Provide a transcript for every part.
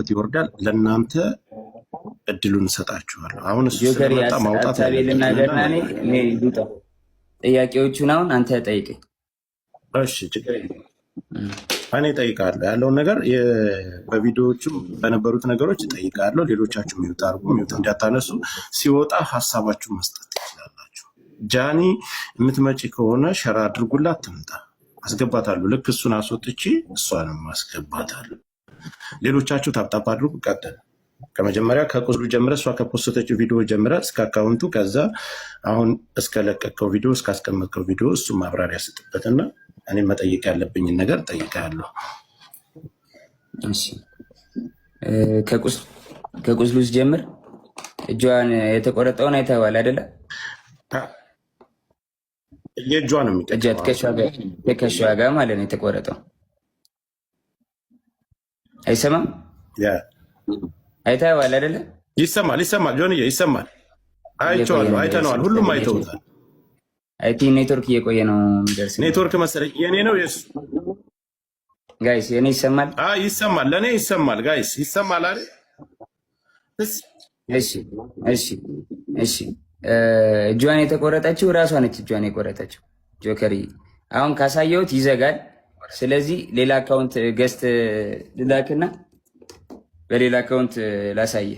ይወርዳል። ለእናንተ እድሉን እንሰጣችኋለሁ። አሁን እሱ ጆከር ስለመጣ ማውጣት ልናገርና እኔ ልውጣ። ጥያቄዎቹን አሁን አንተ ጠይቀኝ። እሺ ችግር የለም። እኔ እጠይቃለሁ ያለውን ነገር በቪዲዮዎችም በነበሩት ነገሮች እጠይቃለሁ። ሌሎቻችሁ ሚውት አድርጉ፣ ሚውት እንዳታነሱ። ሲወጣ ሀሳባችሁ መስጠት ትችላላችሁ። ጃኒ የምትመጪ ከሆነ ሸራ አድርጉላት፣ ትምጣ፣ አስገባታለሁ። ልክ እሱን አስወጥቼ እሷንም አስገባታለሁ። ሌሎቻችሁ ታፕታፕ አድርጉ። ቀጥል። ከመጀመሪያ ከቁስሉ ጀምረ እሷ ከፖስተችው ቪዲዮ ጀምረ እስከ አካውንቱ፣ ከዛ አሁን እስከለቀቀው ቪዲዮ እስካስቀመጥከው ቪዲዮ እሱ ማብራሪያ ስጥበትና እኔ መጠየቅ ያለብኝን ነገር ጠይቃለሁ። ከቁስሉ ጀምር። እጇን የተቆረጠውን አይተኸዋል አይደለ? የእጇ ነው ትከሻዋ ጋር ማለት ነው የተቆረጠው። አይሰማም? አይተኸዋል አይደለ? ይሰማል፣ ይሰማል። ጆንዬ ይሰማል። አይቼዋለሁ፣ አይተነዋል፣ ሁሉም አይተውታል። አይቲ ኔትወርክ እየቆየ ነው የሚደርስ። ኔትወርክ መሰለኝ። የኔ ነው የሱ። ጋይስ የኔ ይሰማል? ይሰማል፣ ለእኔ ይሰማል። ጋይስ ይሰማል አይደል? እሺ፣ እሺ፣ እሺ። እጇን የተቆረጠችው እራሷ ነች። እጇን የቆረጠችው ጆከሪ። አሁን ካሳየሁት ይዘጋል። ስለዚህ ሌላ አካውንት ገስት ልላክና በሌላ አካውንት ላሳየ።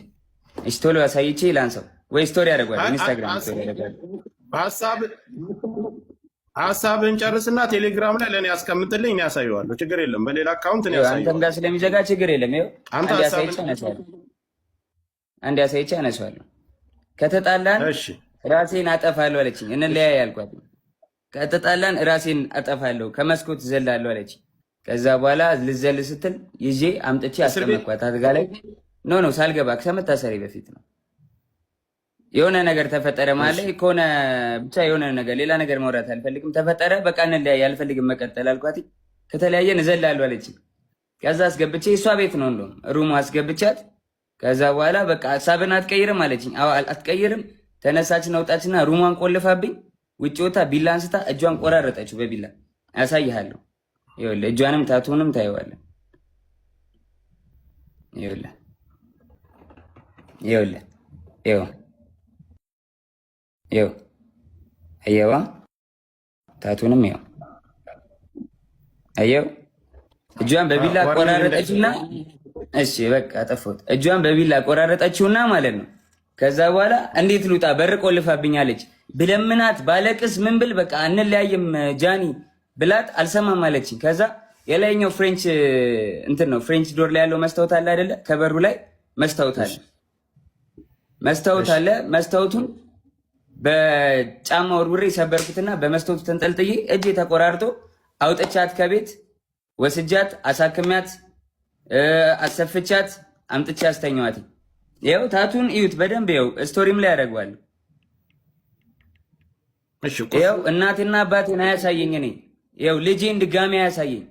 እሺ፣ ቶሎ አሳይቼ ላንሰው ወይ ስቶሪ ያደርጓል። ኢንስታግራም ስቶሪ ያደርጓል። ሀሳብህን ጨርስና ቴሌግራም ላይ ለእኔ ያስቀምጥልኝ፣ እኔ ያሳየዋለሁ። ችግር የለም። በሌላ አካውንት ነው ያሳየዋለሁ። አንተም ጋር ስለሚዘጋ ችግር የለም። ይኸው አንድ አሳይቼ አነሳዋለሁ። ከተጣላን ራሴን አጠፋለሁ አለችኝ። እንለያይ ያልኳት። ከተጣላን ራሴን አጠፋለሁ ከመስኮት ዘላለሁ አለችኝ። ከዛ በኋላ ልዘል ስትል ይዤ አምጥቼ አስቀመጥኳት አልጋ ላይ። ኖ ሳልገባ ከመታሰሪ በፊት ነው። የሆነ ነገር ተፈጠረ ማለት ከሆነ ብቻ የሆነ ነገር ሌላ ነገር ማውራት አልፈልግም። ተፈጠረ በቃ እንለያይ፣ አልፈልግም መቀጠል አልኳት። ከተለያየን እዘላለሁ አለችኝ። ከዛ አስገብቼ እሷ ቤት ነው እንደውም ሩሙ አስገብቻት። ከዛ በኋላ በቃ ሀሳብን አትቀይርም አለችኝ። አዎ አትቀይርም። ተነሳችን አውጣችና ሩሟን ቆልፋብኝ ውጭ ወታ ቢላ አንስታ እጇን ቆራረጠችው በቢላ። ያሳይሃለሁ። ይኸውልህ እጇንም ታቱንም ታየዋለህ። ይኸውልህ ይኸውልህ ይኸው አየዋ፣ ታቱንም ይኸው አየው። እጇን በቢላ ቆራረጠችውና እሺ በቃ ጠፎት። እጇን በቢላ ቆራረጠችውና ማለት ነው። ከዛ በኋላ እንዴት ልውጣ በር ቆልፋብኛለች። ብለምናት ባለቅስ ምን ብል በቃ እንለያይም ጃኒ ብላት አልሰማም አለችኝ። ከዛ የላይኛው ፍሬንች እንትን ነው ፍሬንች ዶር ላይ ያለው መስታወት አለ አይደለ? ከበሩ ላይ መስታወት አለ። መስታወቱን በጫማ ወርውሬ ሰበርኩትና በመስታወቱ ተንጠልጥዬ እጄ ተቆራርጦ አውጥቻት ከቤት ወስጃት አሳክሚያት አሰፍቻት አምጥቼ አስተኛዋት። ይኸው ታቱን እዩት በደንብ ይኸው ስቶሪም ላይ ያደርገዋል። ይኸው እናቴና አባቴን አያሳየኝ። እኔ ይኸው ልጄን ድጋሚ አያሳየኝ።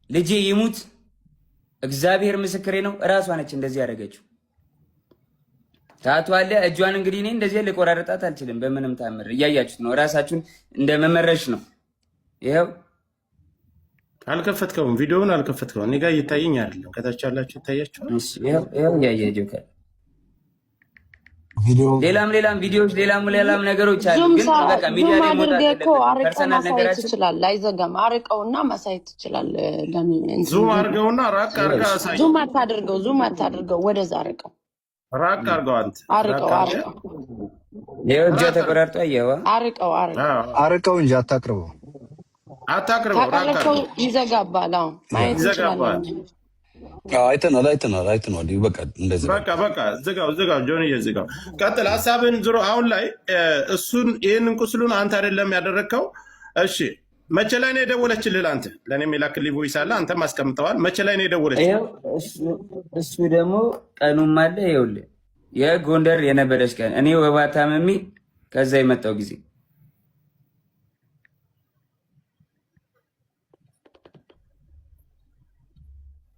ልጄ ይሙት እግዚአብሔር ምስክሬ ነው። እራሷ ነች እንደዚህ ያደረገችው። ታቱ አለ እጇን። እንግዲህ እኔ እንደዚህ ልቆራረጣት አልችልም በምንም ታምር። እያያችሁት ነው፣ እራሳችሁን እንደመመረሽ ነው። ይኸው አልከፈትከውም፣ ቪዲዮውን አልከፈትከውም። እኔ ጋር እየታየኝ አይደለም። ከታች ያላችሁ ይታያችኋል። ይኸው እያየ ጆከር ሌላም ቪዲዮዎች ሌላም ነገሮች አሉ። ግን በቃ ሚዲያ ላይ ፐርሰናል ነገራችን ይችላል። አይዘጋም። አርቀውና ማሳየት ይችላል። ዙም አድርገውና ራቅ አድርገው አሳይ። ዙም አታድርገው፣ ወደዛ አርቀው፣ ራቅ አድርገው። አንተ አርቀው ይኸው እጇ ተቆራርጦ አየዋ። አርቀው እንጂ አታቅርበው። ካቀረብከው ይዘጋባል። አዎ ማየት ይችላል። አይተናል። በቃ እንደዚህ በቃ ዝጋው። ጆንዬ ዝጋው። ቀጥል ሀሳብን ዞሮ አሁን ላይ እሱን ይህንን ቁስሉን አንተ አይደለም ያደረግከው። እሺ መቼ ላይ ነው የደወለችልህ? አንተ ለእኔም የላክልኝ ቮይስ አለ፣ አንተም አስቀምጠዋል። መቼ ላይ ነው የደወለችልህ? እሱ ደግሞ ቀኑም አለ። ይኸውልህ የጎንደር የነበረች ቀን እኔ ወባ ታምሜ ከዛ የመጣው ጊዜ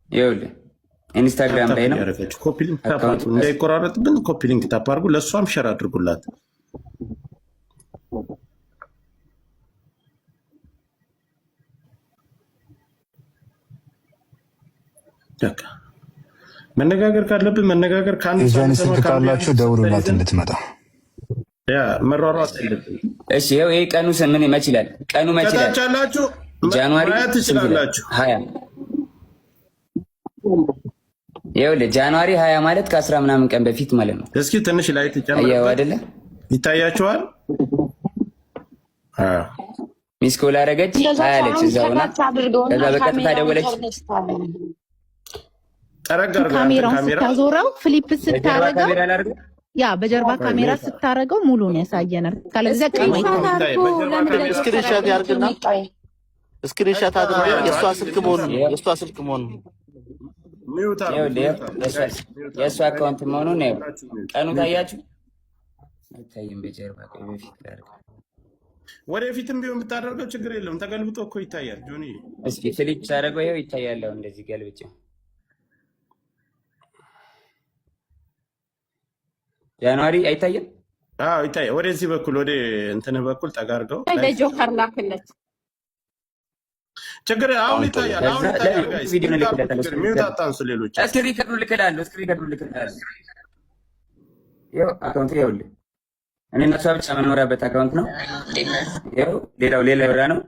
ይኸውልህ ኢንስታግራም ላይ ነው። እንዳይቆራረጥብን ኮፒ ሊንክ ታፕ አድርጉ፣ ለእሷም ሸር አድርጉላት። መነጋገር ካለብን መነጋገር ካን የዛኔ ስልክ ካላችሁ ደውሉላት እንድትመጣ። ያ መሯሯጥ የለብን። እሺ ይኸው ይሄ ቀኑ ምን መች ይላል? ቀኑ መች ይላል? ከታቻላችሁ ጃንዋሪ ትችላላችሁ 20 ይኸውልህ ጃንዋሪ 20 ማለት ከ10 ምናምን ቀን በፊት ማለት ነው። እስኪ ትንሽ ላይ ተጨምር አይደለ? ይታያችኋል? ሚስ ኮል አደረገች አያለች እዛውና ከዛ በቀጥታ ደወለች። ካሜራውን ስታዞረው ፍሊፕ ስታረገው ያ በጀርባ ካሜራ ስታረገው ሙሉ ነው ያሳየናል። ካለዚያ ቀማይ ስክሪንሾት ያርግና ስክሪንሾት አድርጎ የእሷ ስልክ መሆኑን የእሷ አካውንት መሆኑን ነው። ቀኑ ታያችሁ አይታይም። በጀርባ ቀይ በፊት ላርግ ወደፊትም ቢሆን ብታደርገው ችግር የለውም። ተገልብጦ እኮ ይታያል። ጆኒ እስኪ ፍሊፕ ሳደርገው ይኸው ይታያል። እንደዚህ ገልብጬ ጃንዋሪ አይታየም? አዎ ይታያል። ወደዚህ በኩል ወደ እንትን በኩል ጠጋርገው ለጆከር ላክለት ችግር አሁን ይታያል። አሁን ይታያል። ጋይስ ቪዲዮ ልክለታለሁ። ሚውት አታንሱ። ሌሎች ስክሪን ልክላለሁ። ይኸው አካውንት ይኸውልህ እኔ እና እሷ ብቻ መኖሪያበት አካውንት ነው። ይኸው ሌላው ሌላ ብራ ነው።